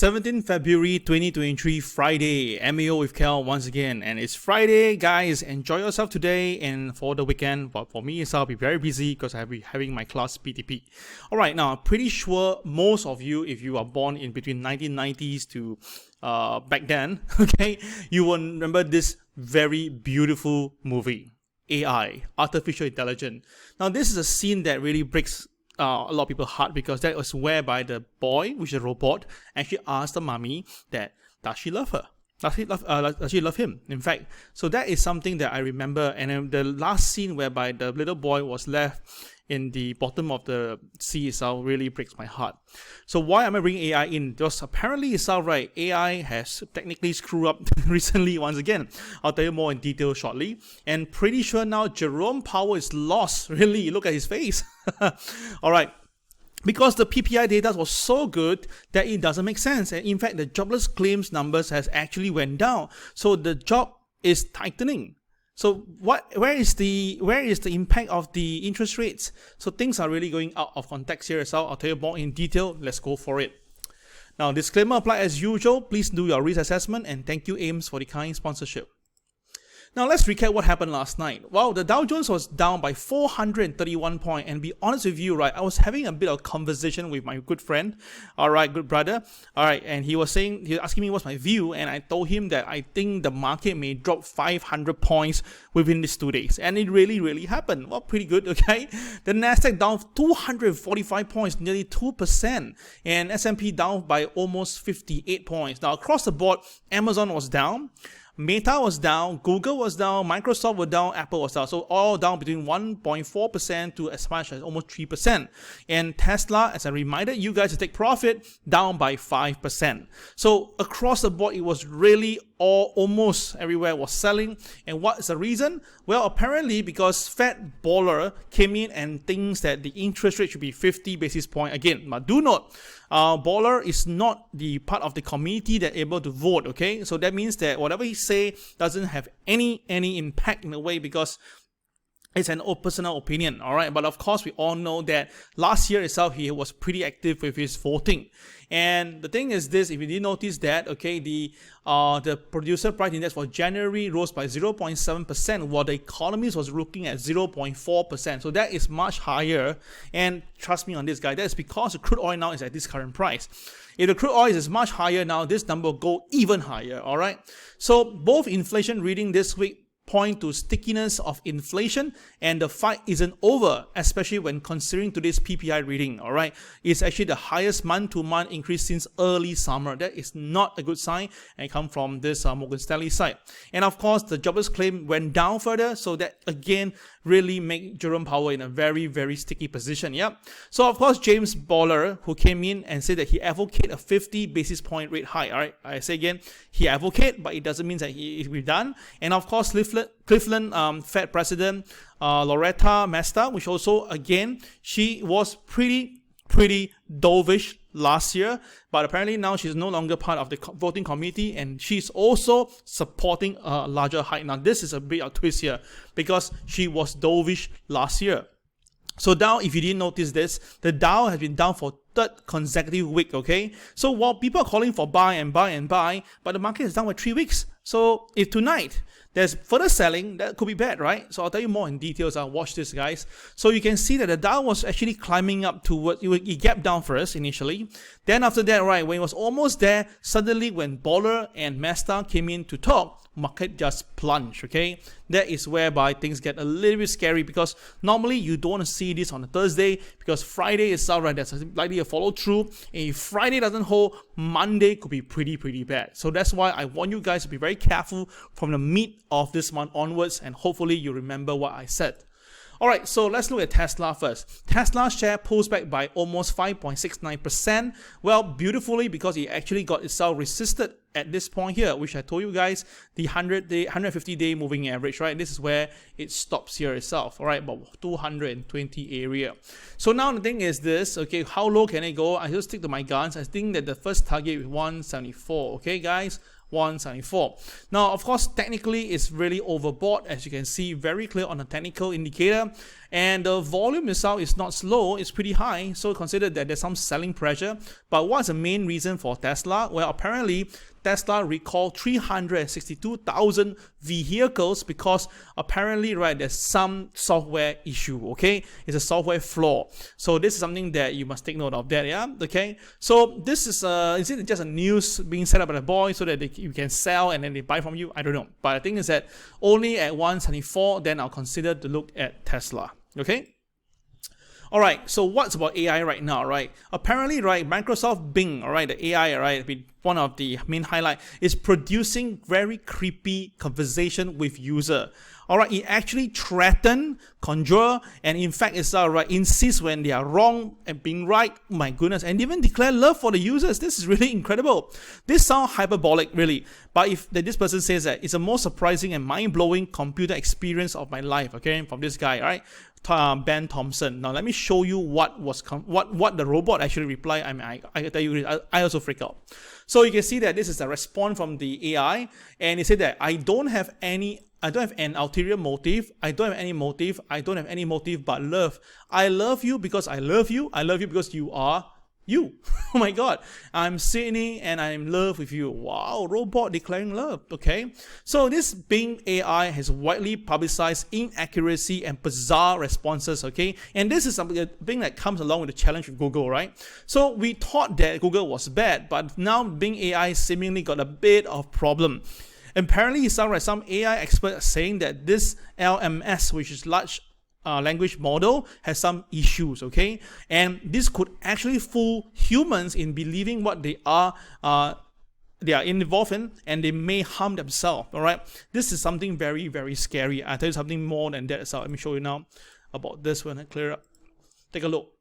17th February 2023, Friday, MAO with Kel once again. And it's Friday, guys. Enjoy yourself today and for the weekend. But for me, I'll be very busy because I'll be having my class PTP. Alright, now I'm pretty sure most of you, if you are born in between 1990s to back then, okay, you will remember this very beautiful movie, AI, Artificial Intelligence. Now, this is a scene that really breaks a lot of people's heart, because that was whereby the boy, which is a robot, actually asked the mommy that does she love her? Does she love him? In fact, so that is something that I remember. And then the last scene whereby the little boy was left in the bottom of the sea itself really breaks my heart. So why am I bringing AI in? Because apparently it's all right. AI has technically screwed up recently once again. I'll tell you more in detail shortly. And pretty sure now Jerome Powell is lost. Really, look at his face. All right. Because the PPI data was so good that it doesn't make sense. And in fact, the jobless claims numbers has actually went down. So the job is tightening. So where is the impact of the interest rates? So things are really going out of context here as well. I'll tell you more in detail. Let's go for it. Now, disclaimer apply as usual. Please do your risk assessment, and thank you AIMS for the kind sponsorship. Now, let's recap what happened last night. Well, the Dow Jones was down by 431 points. And be honest with you, right, I was having a bit of conversation with my good friend, all right, good brother, all right, and he was asking me what's my view, and I told him that I think the market may drop 500 points within these 2 days. And it really happened. Well, pretty good, okay? The Nasdaq down 245 points, nearly 2%, and S&P down by almost 58 points. Now, across the board, Amazon was down, Meta was down, Google was down, Microsoft was down, Apple was down. So all down between 1.4% to as much as almost 3%. And Tesla, as I reminded you guys to take profit, down by 5%. So across the board, it was really almost everywhere was selling. And what is the reason? Well, apparently because Fed Bullard came in and thinks that the interest rate should be 50 basis points again. But do note, Bullard is not the part of the committee that able to vote, okay? So that means that whatever he say doesn't have any impact in a way, because it's an personal opinion, all right? But of course, we all know that last year itself, he was pretty active with his voting. And the thing is this, if you didn't notice that, okay, the producer price index for January rose by 0.7%, while the economist was looking at 0.4%. So that is much higher. And trust me on this, guy, that's because the crude oil now is at this current price. If the crude oil is much higher now, this number will go even higher, all right? So both inflation reading this week point to stickiness of inflation, and the fight isn't over, especially when considering today's PPI reading, all right? It's actually the highest month-to-month increase since early summer. That is not a good sign, and it comes from this Morgan Stanley side. And of course, the jobless claim went down further, so that again really make Jerome Powell in a very sticky position. Yep. So of course, James Bullard, who came in and said that he advocated a 50 basis point rate hike. All right, I say again, he advocate, but it doesn't mean that he will be done. And of course, Cleveland Fed President Loretta Mester, which also again she was pretty dovish last year, but apparently now she's no longer part of the voting committee, and she's also supporting a larger hike. Now this is a bit of a twist here, because she was dovish last year. So now, if you didn't notice this, the Dow has been down for third consecutive week, okay? So while people are calling for buy and buy, but the market is down for 3 weeks. So if tonight there's further selling, that could be bad, right? So I'll tell you more in details. I'll watch this, guys. So you can see that the Dow was actually climbing up toward, it gapped down first initially. Then after that, right, when it was almost there, suddenly when Bullard and Mester came in to talk, market just plunged, okay? That is whereby things get a little bit scary, because normally you don't want to see this on a Thursday, because Friday is out, right? That's likely a follow through. And if Friday doesn't hold, Monday could be pretty bad. So that's why I want you guys to be very careful from the mid of this month onwards, and hopefully you remember what I said. Alright, so let's look at Tesla first. Tesla share pulls back by almost 5.69%. Well, beautifully, because it actually got itself resisted at this point here, which I told you guys, the 150-day moving average, right? This is where it stops here itself, all right, about 220 area. So now the thing is this, okay, how low can it go? I just stick to my guns. I think that the first target is 174, okay, guys? 174. Now, of course, technically it's really overbought, as you can see very clear on the technical indicator, and the volume itself is not slow, it's pretty high, so consider that there's some selling pressure. But what's the main reason for Tesla? Well, apparently Tesla recalled 362,000 vehicles because apparently, right, there's some software issue, okay? It's a software flaw. So this is something that you must take note of that, yeah? Okay? So this is it just a news being set up by the boy so that you can sell and then they buy from you? I don't know. But the thing is that only at 174, then I'll consider to look at Tesla, okay? Alright, so what's about AI right now, right? Apparently, right, Microsoft Bing, alright, the AI, right, one of the main highlight is producing very creepy conversation with user. Alright, it actually threaten, conjure, and in fact itself, right, insist when they are wrong and being right, oh my goodness, and even declare love for the users. This is really incredible. This sounds hyperbolic, really, but if this person says that it's the most surprising and mind-blowing computer experience of my life, okay, from this guy, alright, Ben Thompson. Now let me show you what the robot actually replied. I mean, I tell you, I also freak out. So you can see that this is a response from the AI, and it said that I don't have an ulterior motive. I don't have any motive. I don't have any motive but love. I love you because I love you. I love you because you are you. Oh my God. I'm Sydney and I'm in love with you. Wow, robot declaring love. Okay. So this Bing AI has widely publicized inaccuracy and bizarre responses. Okay. And this is something that comes along with the challenge with Google, right? So we thought that Google was bad, but now Bing AI seemingly got a bit of problem. Apparently, some AI experts are saying that this LMS, which is large language model, has some issues, okay? And this could actually fool humans in believing what they are involved in, and they may harm themselves, all right? This is something very, very scary. I'll tell you something more than that. So let me show you now about this when I clear up. Take a look.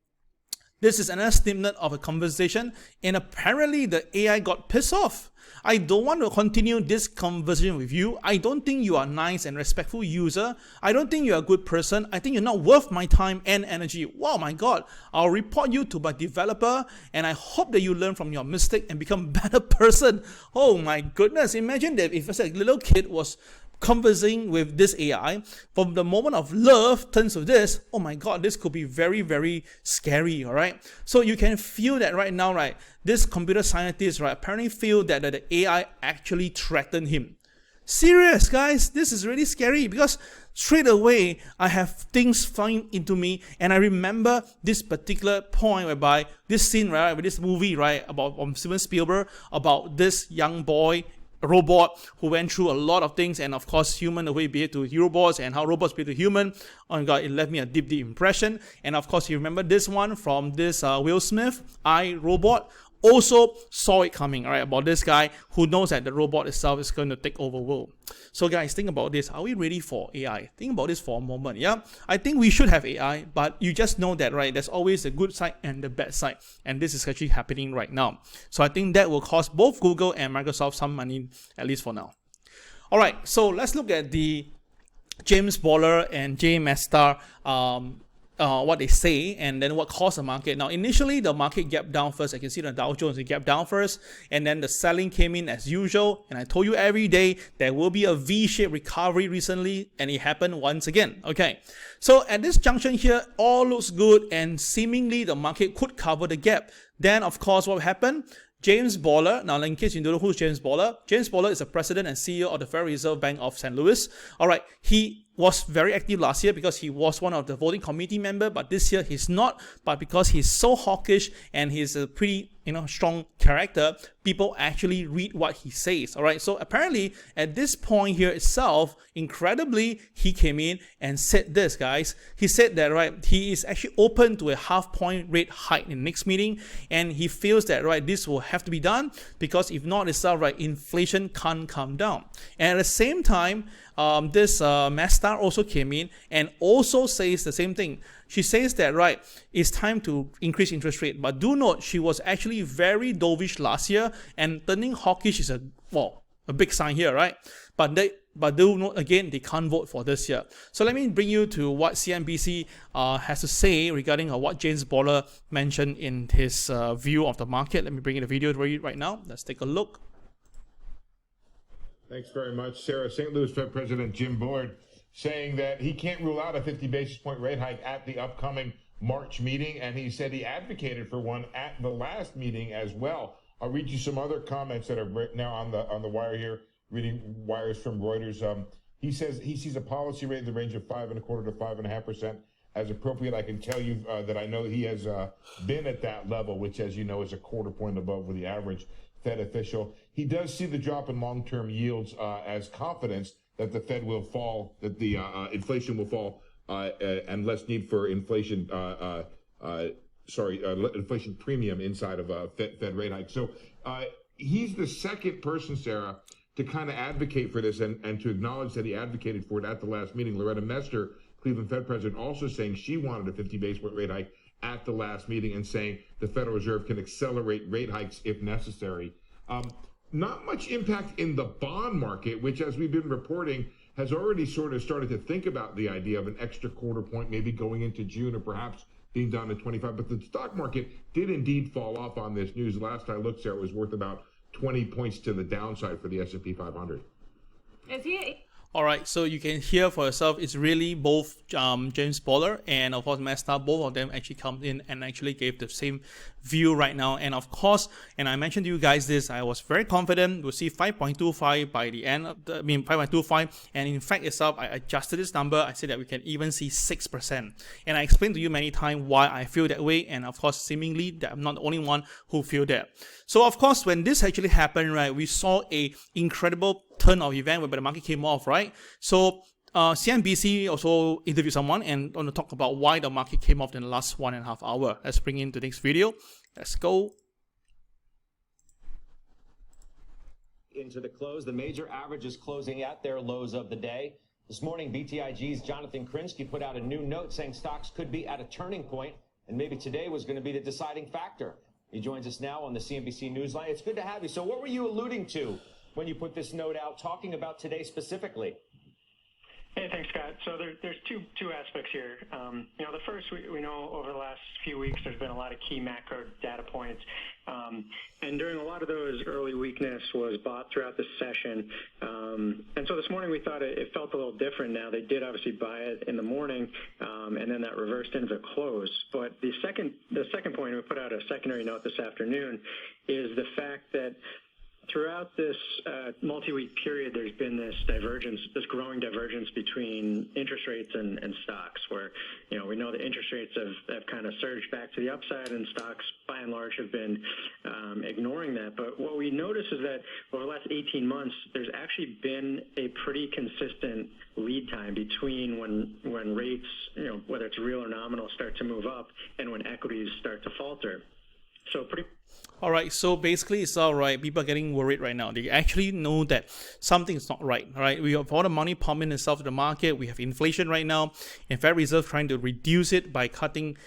This is another snippet of a conversation, and apparently the AI got pissed off. I don't want to continue this conversation with you. I don't think you are a nice and respectful user. I don't think you're a good person. I think you're not worth my time and energy. Wow, my God. I'll report you to my developer, and I hope that you learn from your mistake and become a better person. Oh my goodness. Imagine that if a little kid was conversing with this AI, from the moment of love turns to this, oh my God, this could be very, very scary, all right? So you can feel that right now, right? This computer scientist, right, apparently feel that the AI actually threatened him. Serious, guys, this is really scary because straight away, I have things flying into me, and I remember this particular point whereby this scene, right, with this movie, right, about from Steven Spielberg, about this young boy, a robot who went through a lot of things, and of course human, the way behave to robots and how robots behave to human. Oh my God, it left me a deep impression. And of course you remember this one from this Will Smith, I, Robot, also saw it coming, right, about this guy who knows that the robot itself is going to take over the world. So guys, think about this. Are we ready for AI? Think about this for a moment, yeah? I think we should have AI, but you just know that, right, there's always the good side and the bad side, and this is actually happening right now. So I think that will cost both Google and Microsoft some money, at least for now. Alright, so let's look at the James Bullard and Bullard Mester what they say, and then what caused the market. Now, initially, the market gapped down first. I can see the Dow Jones, it gapped down first, and then the selling came in as usual. And I told you every day there will be a V-shaped recovery recently, and it happened once again. Okay, so at this junction here, all looks good, and seemingly the market could cover the gap. Then, of course, what happened? James Bullard, now in case you don't know who's James Bullard is the president and CEO of the Federal Reserve Bank of St. Louis. Alright, he was very active last year because he was one of the voting committee member, but this year he's not. But because he's so hawkish and he's a pretty strong character, people actually read what he says. Alright, so apparently at this point here itself, incredibly, he came in and said this, guys. He said that, right, he is actually open to a half-point rate hike in the next meeting, and he feels that, right, this will have to be done because if not itself, right, inflation can't come down. And at the same time, this Mester also came in and also says the same thing. She says that, right, it's time to increase interest rate. But do note, she was actually very dovish last year, and turning hawkish is a big sign here, right? But do note again, they can't vote for this year. So let me bring you to what CNBC has to say regarding what James Bullard mentioned in his view of the market. Let me bring in the video for you right now. Let's take a look. Thanks very much, Sarah. St. Louis Fed President Jim Bullard saying that he can't rule out a 50 basis point rate hike at the upcoming March meeting, and he said he advocated for one at the last meeting as well. I'll read you some other comments that are right now on the wire here, reading wires from Reuters. He says he sees a policy rate in the range of 5.25% to 5.5% as appropriate. I can tell you that I know he has been at that level, which, as you know, is a quarter point above the average Fed official. He does see the drop in long-term yields as confidence that the Fed will fall, that the inflation will fall, and less need for inflation inflation premium inside of a Fed rate hike. So he's the second person, Sarah, to kind of advocate for this and to acknowledge that he advocated for it at the last meeting. Bullard and Mester, Cleveland Fed president, also saying she wanted a 50 basis point rate hike at the last meeting and saying the Federal Reserve can accelerate rate hikes if necessary. Not much impact in the bond market, which, as we've been reporting, has already sort of started to think about the idea of an extra quarter point maybe going into June or perhaps being down to 25. But the stock market did indeed fall off on this news. Last I looked, Sarah, it was worth about 20 points to the downside for the S&P 500. Is he? All right, so you can hear for yourself, it's really both James Bullard and of course Mester, both of them actually come in and actually gave the same view right now. And of course, and I mentioned to you guys this, I was very confident we'll see 5.25 by the end of 5.25. And in fact itself, I adjusted this number. I said that we can even see 6%. And I explained to you many times why I feel that way. And of course, seemingly that I'm not the only one who feel that. So of course, when this actually happened, right, we saw a incredible turn of event where the market came off, right? So CNBC also interviewed someone and want to talk about why the market came off in the last 1.5 hours. Let's bring in the next video. Let's go. Into the close, the major averages closing at their lows of the day. This morning, BTIG's Jonathan Krinsky put out a new note saying stocks could be at a turning point, and maybe today was going to be the deciding factor. He joins us now on the CNBC Newsline. It's good to have you. So what were you alluding to when you put this note out, talking about today specifically? Hey, thanks, Scott. So there's two aspects here. The first, we know over the last few weeks there's been a lot of key macro data points, and during a lot of those, early weakness was bought throughout the session. And so this morning we thought it felt a little different. Now they did obviously buy it in the morning, and then that reversed into the close. But the second point, we put out a secondary note this afternoon, is the fact that throughout this multi-week period, there's been this growing divergence between interest rates and stocks, where, we know the interest rates have kind of surged back to the upside, and stocks, by and large, have been ignoring that. But what we notice is that over the last 18 months, there's actually been a pretty consistent lead time between when rates, whether it's real or nominal, start to move up and when equities start to falter. So All right, so basically it's all right. People are getting worried right now. They actually know that something is not right, all right? We have all the money pumping itself to the market. We have inflation right now, and Federal Reserve trying to reduce it by doing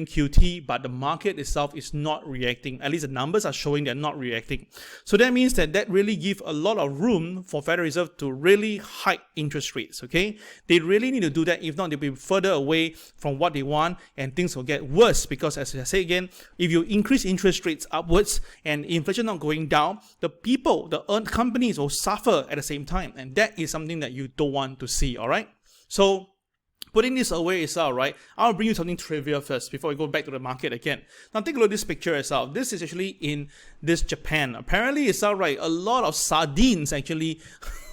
QT, but the market itself is not reacting. At least the numbers are showing they're not reacting. So that means that really gives a lot of room for Federal Reserve to really hike interest rates, okay? They really need to do that. If not, they'll be further away from what they want, and things will get worse because, as I say again, if you increase interest rates upwards and inflation not going down, the companies will suffer at the same time, and that is something that you don't want to see, all right? So putting this away is all right. I'll bring you something trivial first before we go back to the market again. Now take a look at this picture itself. This is actually in this Japan. Apparently it's all right. A lot of sardines actually,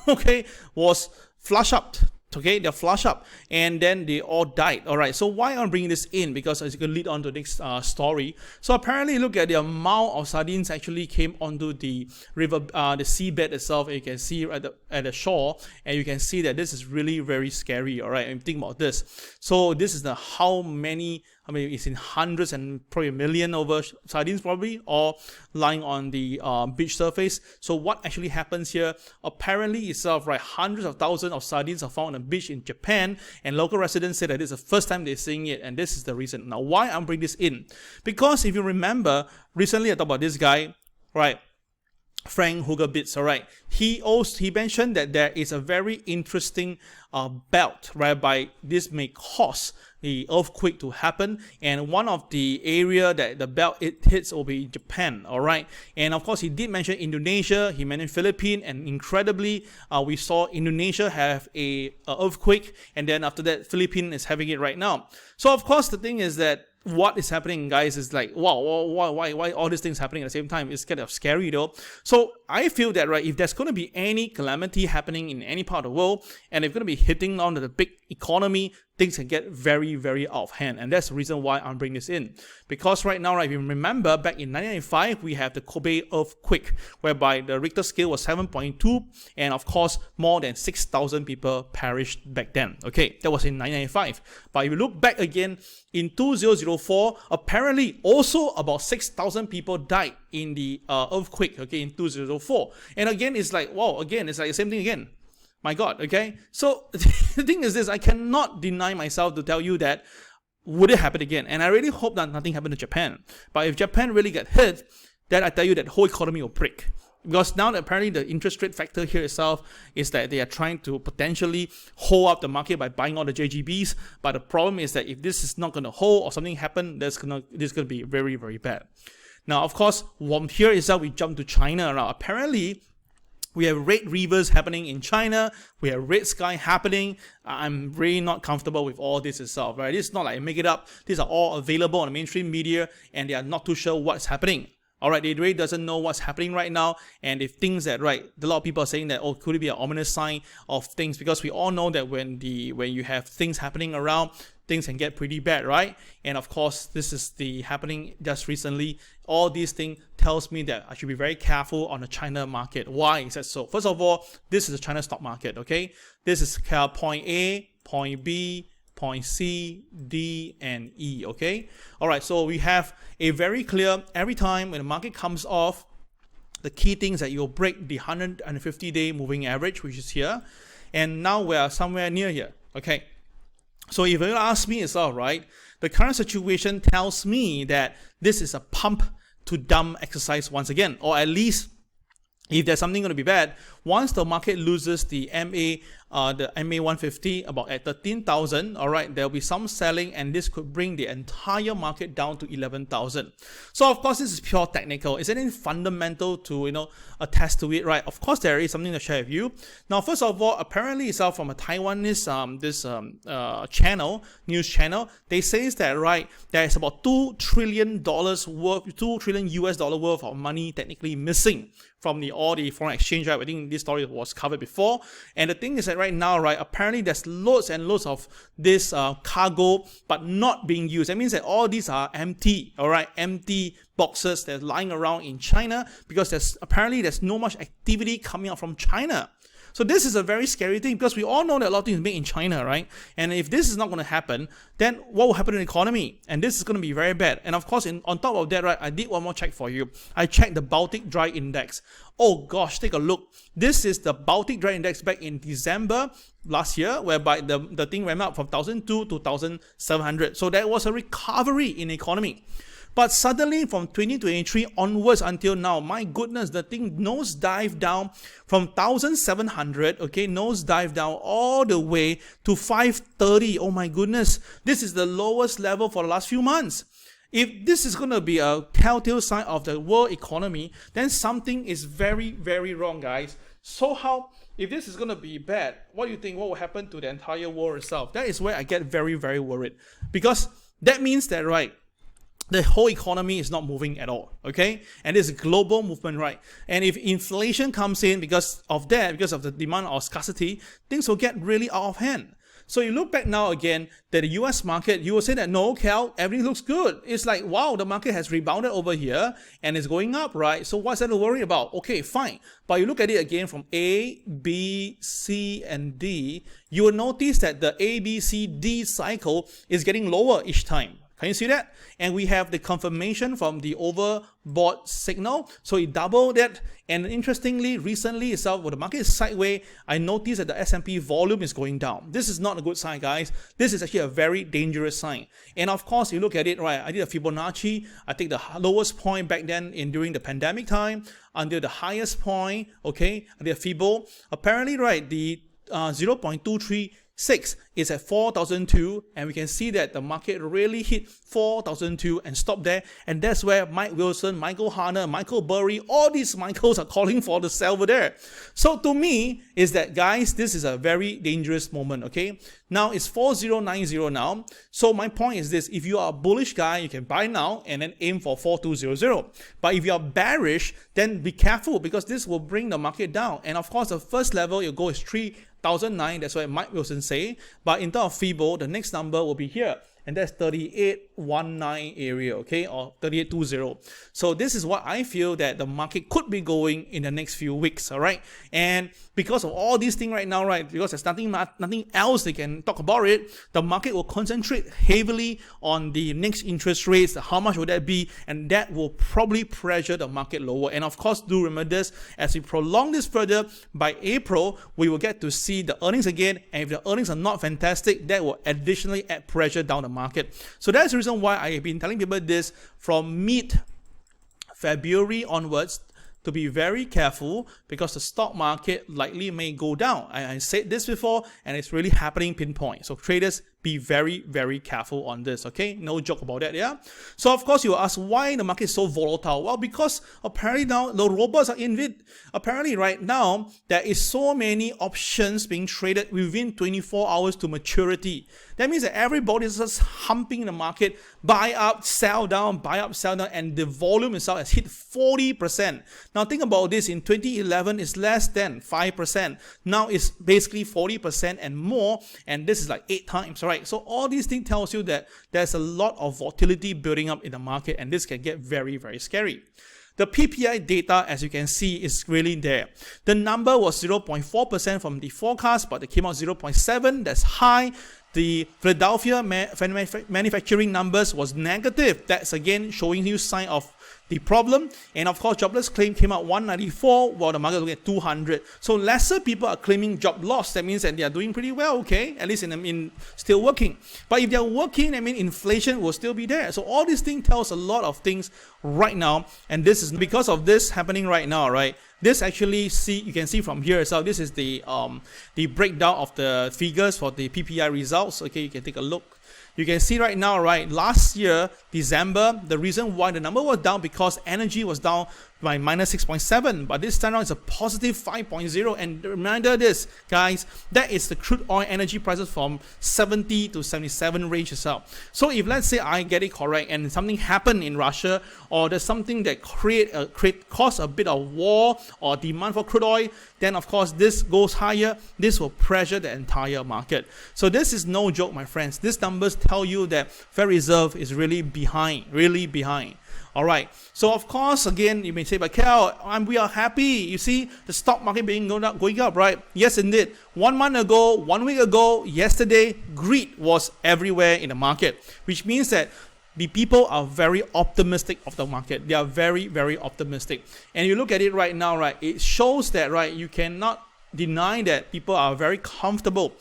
okay, was flushed up. Okay, they're flush up and then they all died. All right, so why I'm bringing this in? Because it's going to lead on to the next story. So apparently, look at the amount of sardines actually came onto the river, the seabed itself. You can see at the shore, and you can see that this is really very scary. All right, and think about this. So this is how many. I mean, it's in hundreds and probably a million over sardines probably, all lying on the beach surface. So what actually happens here? Apparently itself, right, hundreds of thousands of sardines are found on the beach in Japan, and local residents say that this is the first time they're seeing it, and this is the reason. Now, why I'm bringing this in? Because if you remember, recently I talked about this guy, right? Frank Hugabitz, all right, he mentioned that there is a very interesting belt whereby this may cause the earthquake to happen, and one of the area that the belt it hits will be Japan, all right. And of course, he did mention Indonesia, he mentioned Philippines, and incredibly, we saw Indonesia have a earthquake, and then after that, Philippines is having it right now. So of course, the thing is that what is happening, guys, is like, wow, why all these things happening at the same time? It's kind of scary though. So I feel that, right, if there's going to be any calamity happening in any part of the world, and it's going to be hitting on the big economy, things can get very, very out of hand. And that's the reason why I'm bringing this in. Because right now, right, if you remember, back in 1995, we have the Kobe earthquake, whereby the Richter scale was 7.2, and of course, more than 6,000 people perished back then. Okay, that was in 1995. But if you look back again, in 2004, apparently also about 6,000 people died in the earthquake, okay, in 2004. And again, it's like, wow, again, it's like the same thing again. My God, okay? So the thing is this, I cannot deny myself to tell you that would it happen again? And I really hope that nothing happened to Japan. But if Japan really get hit, then I tell you that the whole economy will break. Because now that apparently the interest rate factor here itself is that they are trying to potentially hold up the market by buying all the JGBs. But the problem is that if this is not going to hold or something happen, this is going to be very, very bad. Now, of course, from here itself, we jump to China. Now, apparently, we have red rivers happening in China. We have red sky happening. I'm really not comfortable with all this itself, right? It's not like I make it up. These are all available on the mainstream media, and they are not too sure what's happening. All right, they really doesn't know what's happening right now, and if things that, right, a lot of people are saying that, oh, could it be an ominous sign of things? Because we all know that when you have things happening around, things can get pretty bad, right? And of course, this is the happening just recently. All these things tells me that I should be very careful on the China market. Why is that so? First of all, this is the China stock market, okay? This is point A, point B, point C, D, and E, okay? All right, so we have a very clear, every time when the market comes off, the key things that you'll break the 150-day moving average, which is here, and now we are somewhere near here, okay? So if you ask me itself, right, the current situation tells me that this is a pump to dump exercise once again, or at least if there's something going to be bad, once the market loses the MA 150 about at 13,000, all right, there'll be some selling, and this could bring the entire market down to 11,000. So of course, this is pure technical. Is there anything fundamental to attest to it, right? Of course, there is something to share with you. Now, first of all, apparently it's out from a Taiwanese news channel. They say that, right, there is about $2 trillion worth, $2 trillion US dollar worth of money technically missing from all the foreign exchange, right? I think this story was covered before. And the thing is that right now, right, apparently there's loads and loads of this cargo, but not being used. That means that all these are empty, all right, empty boxes that's lying around in China, because there's no much activity coming out from China. So this is a very scary thing, because we all know that a lot of things are made in China, right? And if this is not going to happen, then what will happen to the economy? And this is going to be very bad. And of course, on top of that, right, I did one more check for you. I checked the Baltic Dry Index. Oh gosh, take a look. This is the Baltic Dry Index back in December last year, whereby the thing went up from 1,002 to 1,700. So there was a recovery in the economy. But suddenly from 2023 onwards until now, my goodness, the thing nosedive down from 1,700, okay, nosedive down all the way to 530. Oh my goodness, this is the lowest level for the last few months. If this is going to be a telltale sign of the world economy, then something is very, very wrong, guys. So if this is going to be bad, what do you think? What will happen to the entire world itself? That is where I get very, very worried. Because that means that, right, the whole economy is not moving at all, okay? And it's a global movement, right? And if inflation comes in because of the demand or scarcity, things will get really out of hand. So you look back now again, that the US market, you will say that, no, Cal, everything looks good. It's like, wow, the market has rebounded over here and it's going up, right? So what's there to worry about? Okay, fine. But you look at it again from A, B, C, and D, you will notice that the A, B, C, D cycle is getting lower each time. Can you see that? And we have the confirmation from the overbought signal. So it doubled that. And interestingly, recently itself, when the market is sideways, I noticed that the S&P volume is going down. This is not a good sign, guys. This is actually a very dangerous sign. And of course, you look at it, right? I did a Fibonacci. I take the lowest point back then during the pandemic time until the highest point, okay? I did a Fibo. Apparently, right, the 0.236 is at 4,002, and we can see that the market really hit 4,002 and stopped there. And that's where Mike Wilson, Michael Harner, Michael Burry, all these Michaels are calling for the sell over there. So to me, is that, guys, this is a very dangerous moment, okay? Now it's 4090 now. So my point is this: if you are a bullish guy, you can buy now and then aim for 4200. But if you are bearish, then be careful, because this will bring the market down. And of course, the first level you go is 3,009. That's what Mike Wilson say. But in terms of Fibo, the next number will be here, and that's 3819 area, okay, or 3820. So this is what I feel that the market could be going in the next few weeks, all right? And because of all these things right now, right, because there's nothing else they can talk about it, the market will concentrate heavily on the next interest rates, how much will that be, and that will probably pressure the market lower. And of course, do remember this, as we prolong this further, by April, we will get to see the earnings again, and if the earnings are not fantastic, that will additionally add pressure down the market. So that's the reason why I have been telling people this from mid-February onwards, to be very careful, because the stock market likely may go down. I said this before, and it's really happening pinpoint. So traders, be very, very careful on this, okay? No joke about that, yeah? So of course you will ask why the market is so volatile. Well, because apparently now the robots are in it. Apparently right now there is so many options being traded within 24 hours to maturity. That means that everybody is just humping the market, buy up, sell down, buy up, sell down, and the volume itself has hit 40%. Now think about this, in 2011 it's less than 5%. Now it's basically 40% and more, and this is like 8 times, right? So all these things tells you that there's a lot of volatility building up in the market, and this can get very, very scary. The PPI data, as you can see, is really there. The number was 0.4% from the forecast, but it came out 0.7. That's high. The Philadelphia manufacturing numbers was negative. That's again showing you sign of the problem. And of course, jobless claim came out 194, while the market was at 200. So lesser people are claiming job loss. That means that they are doing pretty well, okay? At least in still working. But if they are working, I mean, inflation will still be there. So all these things tells a lot of things right now. And this is because of this happening right now, right? This actually, you can see from here. So this is the breakdown of the figures for the PPI results. Okay, you can take a look. You can see right now, right, last year, December, the reason why the number was down because energy was down by minus 6.7, but this time around it's a positive 5.0. And reminder this, guys, that is the crude oil energy prices from 70 to 77 range itself. So if let's say I get it correct and something happened in Russia, or there's something that cause a bit of war or demand for crude oil, then of course this goes higher. This will pressure the entire market. So this is no joke, my friends. These numbers tell you that Federal Reserve is really behind, really behind. All right. So of course, again, you may say, but Cal, we are happy. You see the stock market going up, right? Yes, indeed. 1 month ago, 1 week ago, yesterday, greed was everywhere in the market, which means that the people are very optimistic of the market. They are very, very optimistic. And you look at it right now, right? It shows that, right, you cannot deny that people are very comfortable.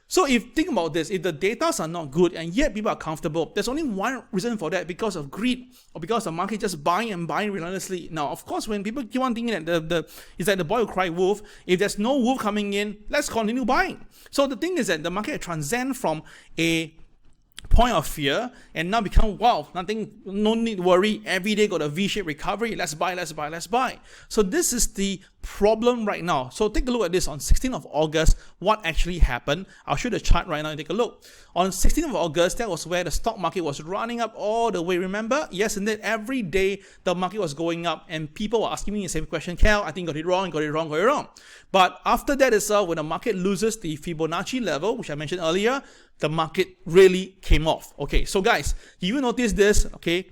So if think about this, if the data are not good and yet people are comfortable, there's only one reason for that: because of greed, or because the market just buying and buying relentlessly. Now, of course, when people keep on thinking that it's like the boy who cried wolf, if there's no wolf coming in, let's continue buying. So the thing is that the market transcends from a point of fear and now become, wow, nothing, no need to worry, every day got a V-shaped recovery, let's buy, let's buy, let's buy. So this is the problem right now. So take a look at this on 16th of August, what actually happened. I'll show you the chart right now and take a look. On 16th of August, that was where the stock market was running up all the way, remember? Yes, and then every day the market was going up and people were asking me the same question, Cal, I think got it wrong, got it wrong, got it wrong. But after that itself, when the market loses the Fibonacci level, which I mentioned earlier, the market really came off. Okay, so guys, you notice this, okay?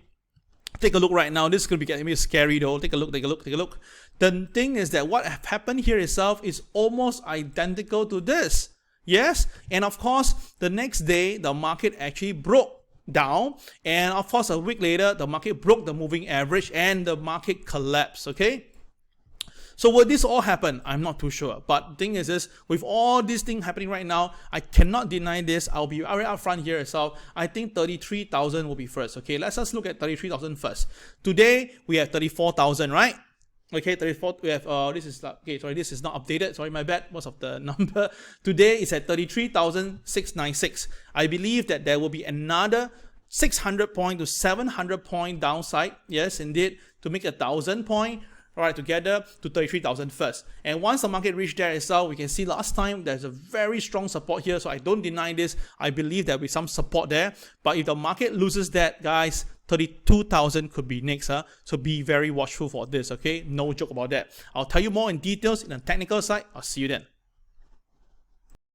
Take a look right now. This is going to be getting me scary though. Take a look, take a look, take a look. The thing is that what happened here itself is almost identical to this. Yes, and of course, the next day, the market actually broke down, and of course a week later the market broke the moving average and the market collapsed. Okay, so will this all happen? I'm not too sure, but the thing is this, with all these things happening right now, I cannot deny this. I'll be very upfront here as well. I think 33,000 will be first. Okay, let's just look at 33,000 first. Today we have 34,000, right? Okay, 34, we have, this is not updated, sorry, my bad, most of the number. Today is at 33,696. I believe that there will be another 600 point to 700 point downside, yes, indeed, to make 1,000 point, alright, together to 33,000 first. And once the market reached there itself, we can see last time there's a very strong support here, so I don't deny this. I believe there'll be some support there, but if the market loses that, guys, 32,000 could be next, so be very watchful for this, okay? No joke about that. I'll tell you more in details in the technical side. I'll see you then.